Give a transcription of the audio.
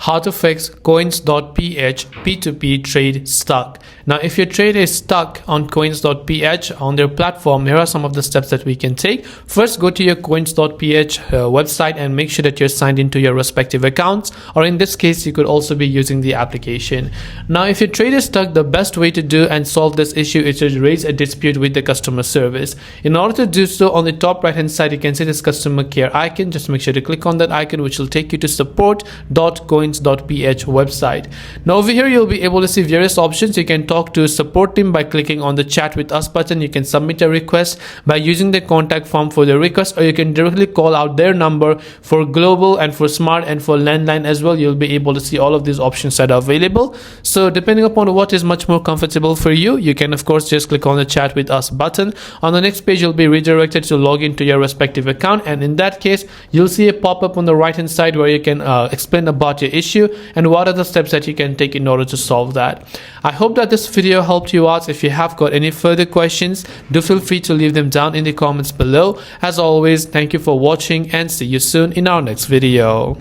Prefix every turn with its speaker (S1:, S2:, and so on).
S1: How to fix Coins.ph P2P trade stuck. Now, if your trade is stuck on Coins.ph on their platform, here are some of the steps that we can take. First, go to your Coins.ph website and make sure that you're signed into your respective accounts, or in this case, you could also be using the application. Now, if your trade is stuck, the best way to do and solve this issue is to raise a dispute with the customer service. In order to do so, on the top right hand side, you can see this customer care icon. Just make sure to click on that icon, which will take you to support.coins.ph website. Now over here you'll be able to see various options. You can talk to support team by clicking on the chat with us button. You can submit a request by using the contact form for the request, or you can directly call out their number for global and for smart and for landline as well. You'll be able to see all of these options that are available. So depending upon what is much more comfortable for you, you can of course just click on the chat with us button. On the next page you'll be redirected to log into your respective account, and in that case you'll see a pop-up on the right hand side where you can explain about your issue and what are the steps that you can take in order to solve that. I hope that this video helped you out. If you have got any further questions, do feel free to leave them down in the comments below. As always, thank you for watching and see you soon in our next video.